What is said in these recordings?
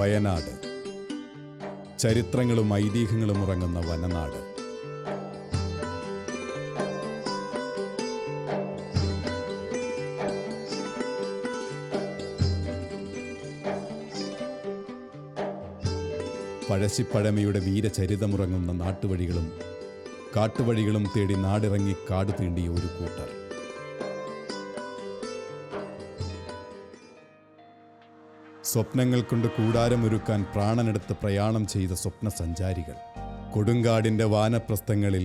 വയനാട്, ചരിത്രങ്ങളും ഐതിഹ്യങ്ങളും ഉറങ്ങുന്ന വനനാട്. പഴശ്ശിപ്പഴമയുടെ വീരചരിതമുറങ്ങുന്ന നാട്ടുവഴികളും കാട്ടുവഴികളും തേടി നാടിറങ്ങി കാട് തീണ്ടിയ ഒരു കൂട്ടർ. സ്വപ്നങ്ങൾ കൊണ്ട് കൂടാരമൊരുക്കാൻ പ്രാണനെടുത്ത് പ്രയാണം ചെയ്ത സ്വപ്ന സഞ്ചാരികൾ. കൊടുങ്കാടിൻ്റെ വാനപ്രസ്ഥങ്ങളിൽ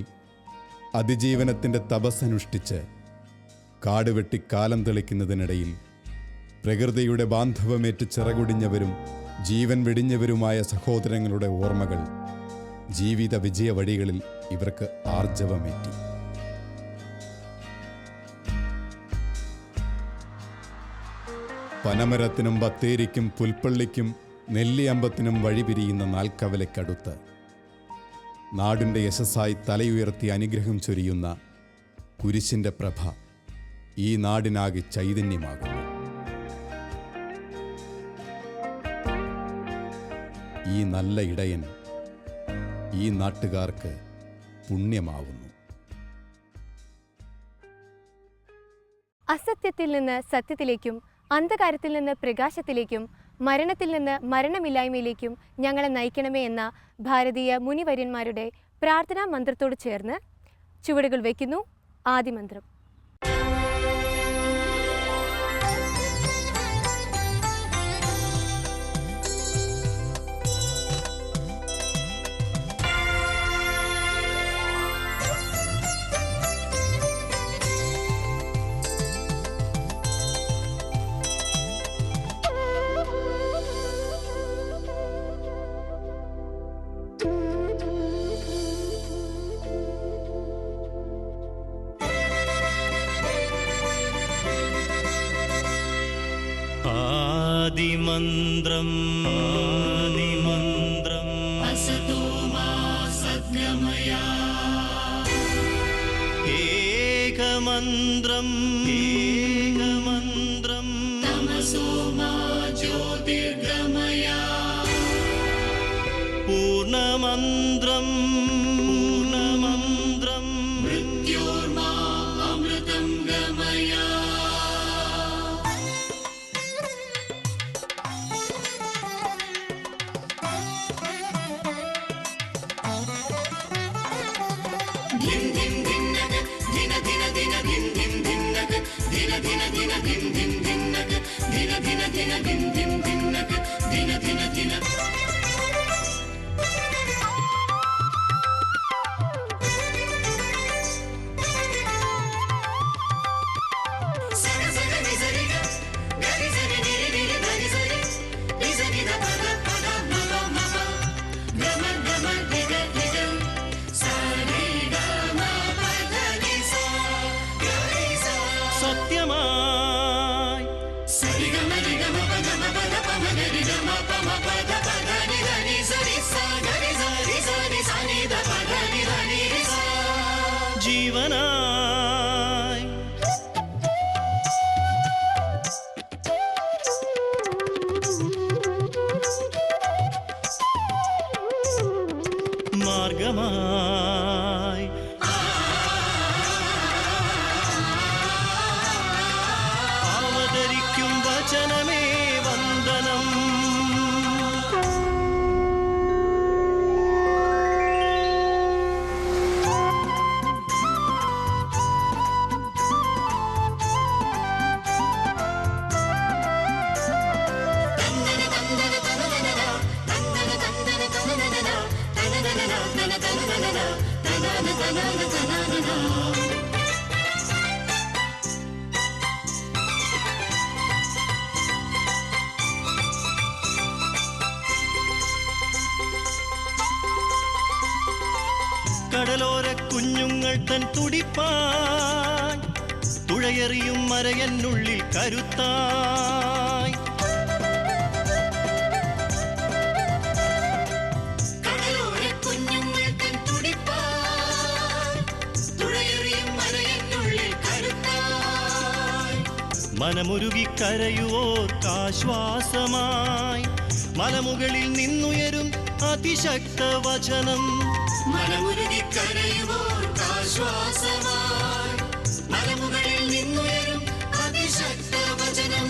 അതിജീവനത്തിൻ്റെ തപസ്സനുഷ്ഠിച്ച് കാടുവെട്ടി കാലം തെളിക്കുന്നതിനിടയിൽ പ്രകൃതിയുടെ ബാന്ധവമേറ്റ് ചിറകുടിഞ്ഞവരും ജീവൻ വെടിഞ്ഞവരുമായ സഹോദരങ്ങളുടെ ഓർമ്മകൾ ജീവിത വിജയ വഴികളിൽ ഇവർക്ക് ആർജവമേറ്റി. പനമരത്തിനും ബത്തേരിക്കും പുൽപ്പള്ളിക്കും നെല്ലിയമ്പത്തിനും വഴിപിരിയുന്ന നാൽക്കവലയ്ക്കടുത്ത് നാടിൻ്റെ യശസ്സായി തലയുയർത്തി അനുഗ്രഹം ചൊരിയുന്ന കുരിശിൻ്റെ പ്രഭ ഈ നാടിനാകെ ചൈതന്യമാകുന്നു. ഈ നല്ല ഇടയൻ ഈ നാട്ടുകാർക്ക് പുണ്യമാവുന്നു. അസത്യത്തിൽ നിന്ന് സത്യത്തിലേക്കും അന്ധകാരത്തിൽ നിന്ന് പ്രകാശത്തിലേക്കും മരണത്തിൽ നിന്ന് മരണമില്ലായ്മയിലേക്കും ഞങ്ങളെ നയിക്കണമേ എന്ന ഭാരതീയ മുനിവര്യന്മാരുടെ പ്രാർത്ഥനാ മന്ത്രത്തോട് ചേർന്ന് ചുവടുകൾ വയ്ക്കുന്നു. ആദിമന്ത്രം. ആദിമന്ത്രം ആദിമന്ത്രം അസതോ മാ സദ്ഗമയ ഏകമന്ത്രം ഏകമന്ത്രം തമസോ മാ ജ്യോതിർഗമയ പൂർണ്ണമന്ത്രം പൂർണ്ണമന്ത്രം മൃത്യോർമാ അമൃതം ഗമയ. സത്യമായി ജീവനായി മാർഗമായി അവതരിക്കും വചനമേ വന്ദനം. കടലോര കുഞ്ഞുങ്ങൾ തൻ തുടിപ്പായി തുഴയെറിയും മരയനുള്ളിൽ കരുത്തായി മനമുരുകി കരയുവോർക്കാശ്വാസമായി മലമുകളിൽ നിന്നുയരും അതിശക്ത വചനം. മനമുരുകിക്കരയുവോർക്കാശ്വാസമായി മലമുകളിൽ നിന്നുയരും അതിശക്ത വചനം.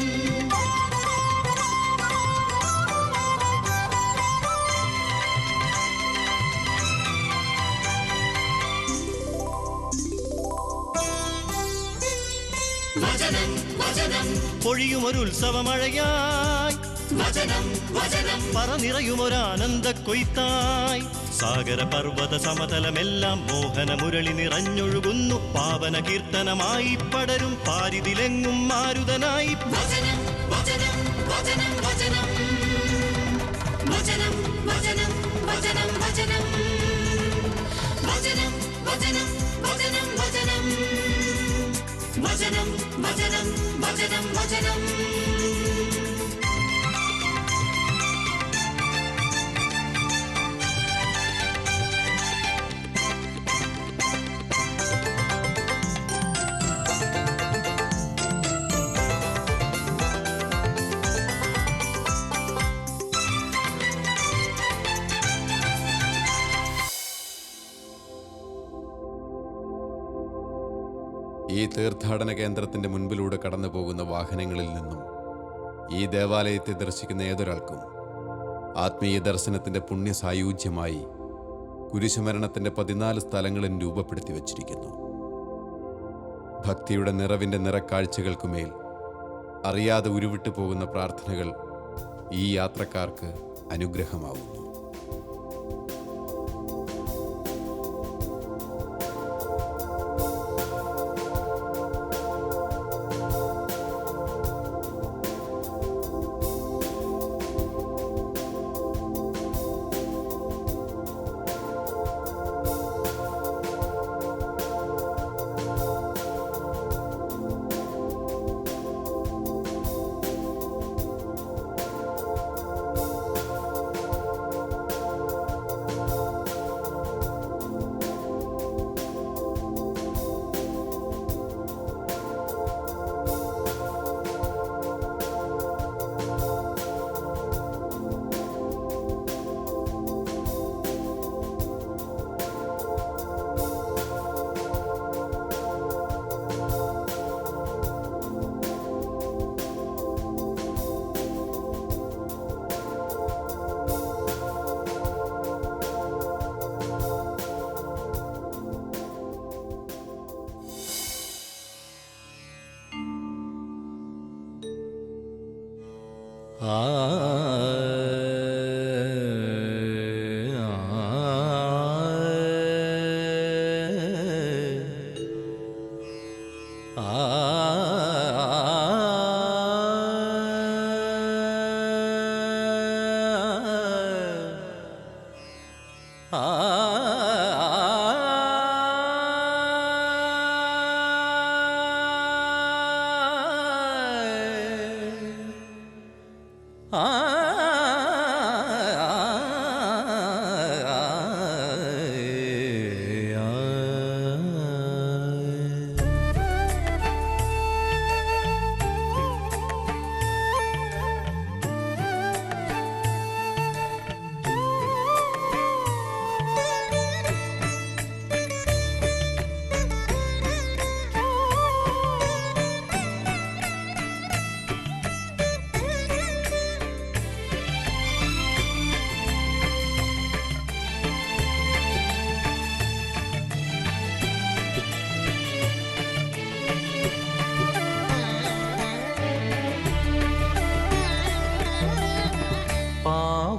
വചനം വചനം പൊഴിയുമൊരുത്സവമഴയായി വചനം വചനം പറനിറയുമൊരാനന്ദ കൊയ്ത്തായി. സാഗര പർവ്വത സമതലമെല്ലാം മോഹന മുരളി നിറഞ്ഞൊഴുകുന്നു. പാവന കീർത്തനമായി പടരും പാരിതിലെങ്ങും മാരുതനായി. വചനം വചനം വചനം വചനം വചനം വചനം വചനം വചനം വചനം വചനം വചനം വചനം വചനം വചനം വചനം വചനം. ഈ തീർത്ഥാടന കേന്ദ്രത്തിൻ്റെ മുൻപിലൂടെ കടന്നു പോകുന്ന വാഹനങ്ങളിൽ നിന്നും ഈ ദേവാലയത്തെ ദർശിക്കുന്ന ഏതൊരാൾക്കും ആത്മീയ ദർശനത്തിൻ്റെ പുണ്യസായൂജ്യമായി കുരിശുമരണത്തിൻ്റെ 14 സ്ഥലങ്ങളും രൂപപ്പെടുത്തി വച്ചിരിക്കുന്നു. ഭക്തിയുടെ നിറവിൻ്റെ നിറക്കാഴ്ചകൾക്കുമേൽ അറിയാതെ ഉരുവിട്ടു പോകുന്ന പ്രാർത്ഥനകൾ ഈ യാത്രക്കാർക്ക് അനുഗ്രഹമാവുന്നു.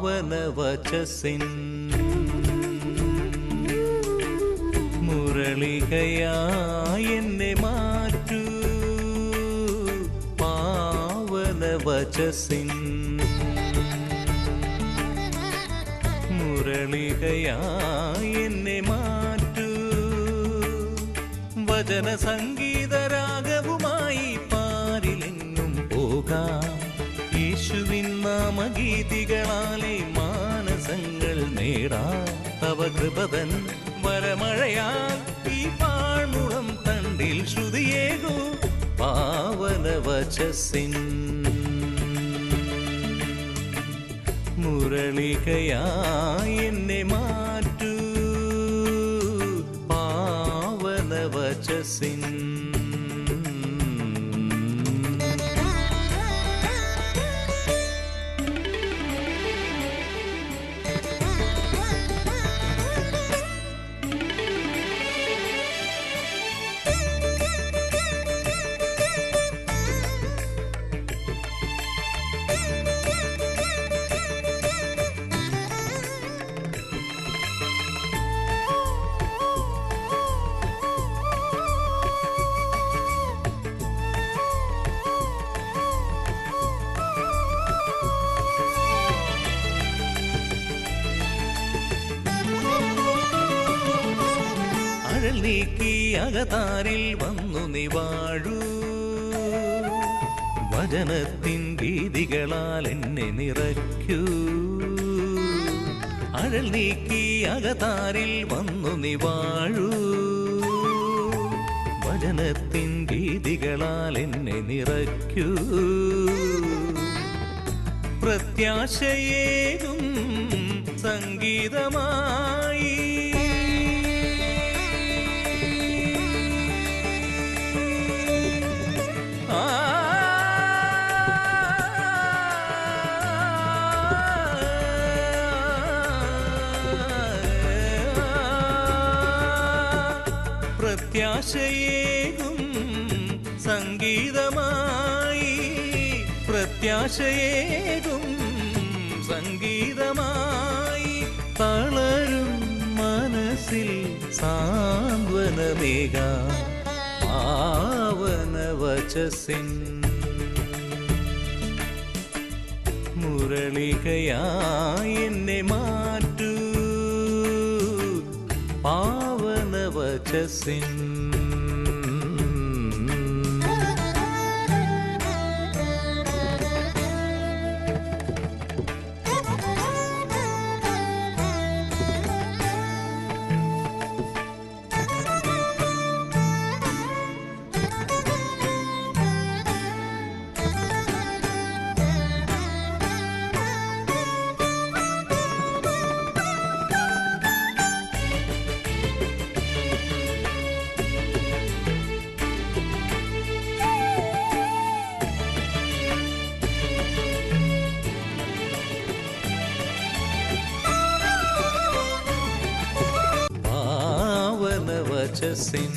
പാവനവചസിൻ മുരളികയായി എന്നെ മാറ്റൂ. പാവനവചസിൻ മുരളികയായി എന്നെ മാറ്റൂ. വചന സംഗീതരാഗവുമായി പാരിലെങ്ങും പോകാം. യേശുവിൻ നാമഗീതികളാലെ മാനസങ്ങൾ നേടാം. തവ കൃപതൻ വരമഴയാൽ ഈ പാഴ്മുളം തണ്ടിൽ ശ്രുതിയേകൂ. പാവനവചസിൻ മുരളികയായി എന്നെ മാറ്റൂ പാവനവചസിൻ. അഴൽ നീക്കി അകതാരിൽ വന്നു നീ വാഴൂ വചനത്തിൻ ഗീതികളാൽ എന്നെ നിറയ്ക്കൂ. അഴൽ നീക്കി അകതാരിൽ വന്നു നീ വാഴൂ വചനത്തിൻ ഗീതികളാൽ എന്നെ നിറയ്ക്കൂ. പ്രത്യാശയേകും സംഗീതമായി പ്രത്യാശയേകും സംഗീതമായി പ്രത്യാശയേകും സംഗീതമായി തളരും മനസ്സിൽ സാന്ത്വനമേക പാവനവചസിൻ. മുരളികയായി എന്നെ മാറ്റൂ പാവനവചസിൻ. പാവനവചസിൻ.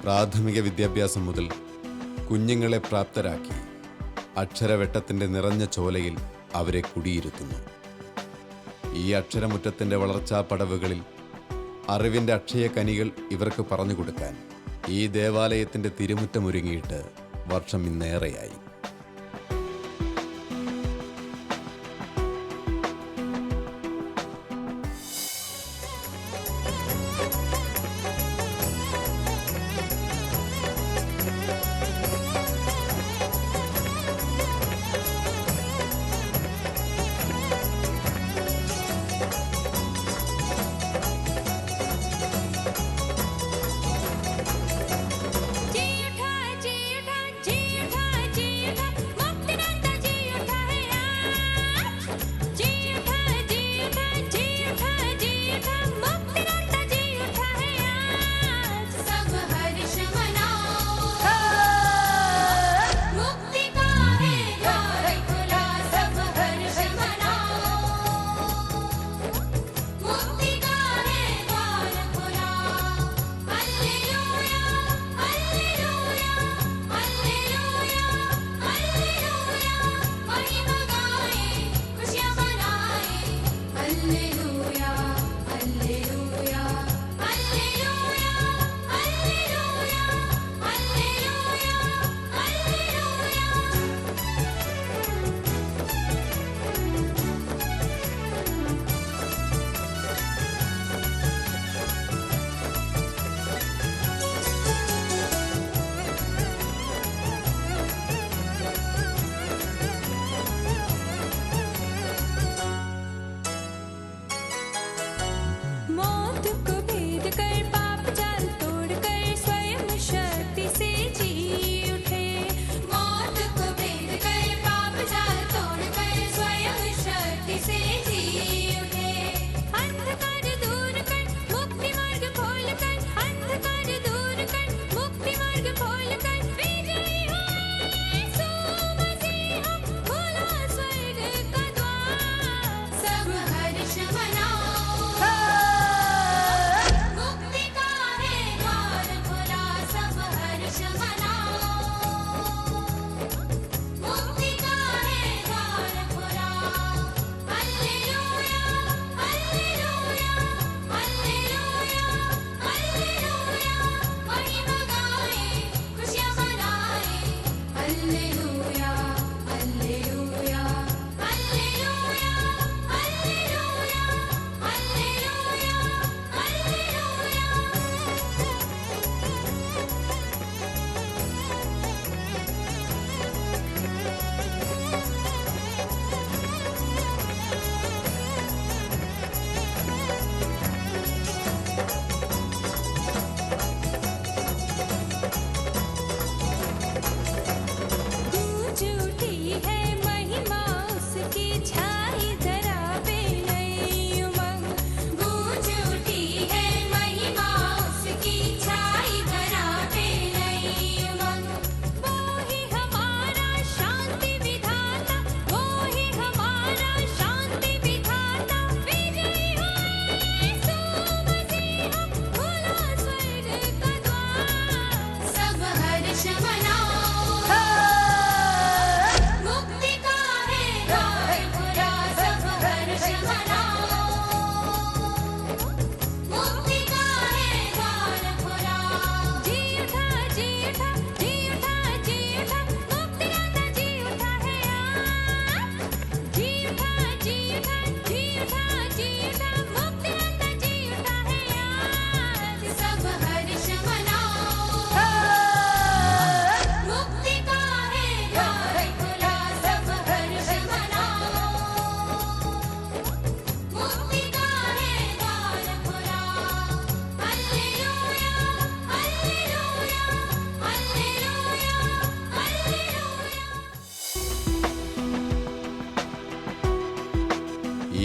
പ്രാഥമിക വിദ്യാഭ്യാസം മുതൽ കുഞ്ഞുങ്ങളെ പ്രാപ്തരാക്കി അക്ഷരവെട്ടത്തിൻ്റെ നിറഞ്ഞ ചോലയിൽ അവരെ കുടിയിരുത്തുന്നു. ഈ അക്ഷരമുറ്റത്തിൻ്റെ വളർച്ചാ പടവുകളിൽ അറിവിൻ്റെ അക്ഷയ കനികൾ ഇവർക്ക് പറഞ്ഞു കൊടുക്കാൻ ഈ ദേവാലയത്തിൻ്റെ തിരുമുറ്റമൊരുങ്ങിയിട്ട് വർഷം ഇന്നേറെയായി. जी उठा जी उठा जी उठा जी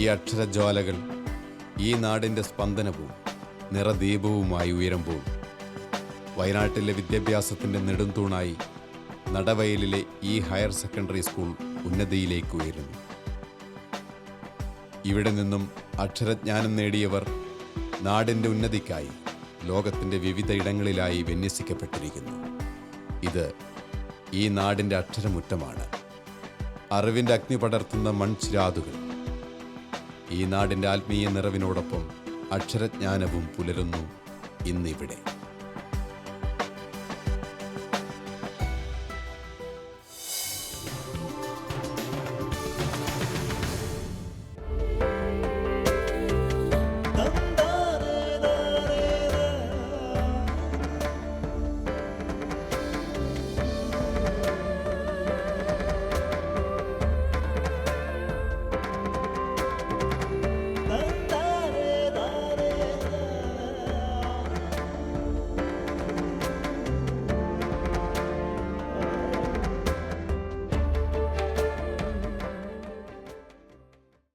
ഈ അക്ഷരജ്വാലകൾ ഈ നാടിൻ്റെ സ്പന്ദനവും നിറദീപവുമായി ഉയരുമ്പോൾ വയനാട്ടിലെ വിദ്യാഭ്യാസത്തിൻ്റെ നെടുംതൂണായി നടവയലിലെ ഈ ഹയർ സെക്കൻഡറി സ്കൂൾ ഉന്നതിയിലേക്ക് ഉയരുന്നു. ഇവിടെ നിന്നും അക്ഷരജ്ഞാനം നേടിയവർ നാടിൻ്റെ ഉന്നതിക്കായി ലോകത്തിൻ്റെ വിവിധ ഇടങ്ങളിലായി വിന്യസിക്കപ്പെട്ടിരിക്കുന്നു. ഇത് ഈ നാടിൻ്റെ അക്ഷരമുറ്റമാണ്. അറിവിൻ്റെ അഗ്നി പടർത്തുന്ന മൺചിരാതുകൾ. ഈ നാടിൻ്റെ ആത്മീയ നിറവിനോടൊപ്പം അക്ഷരജ്ഞാനവും പുലരുന്നു ഇന്നിവിടെ.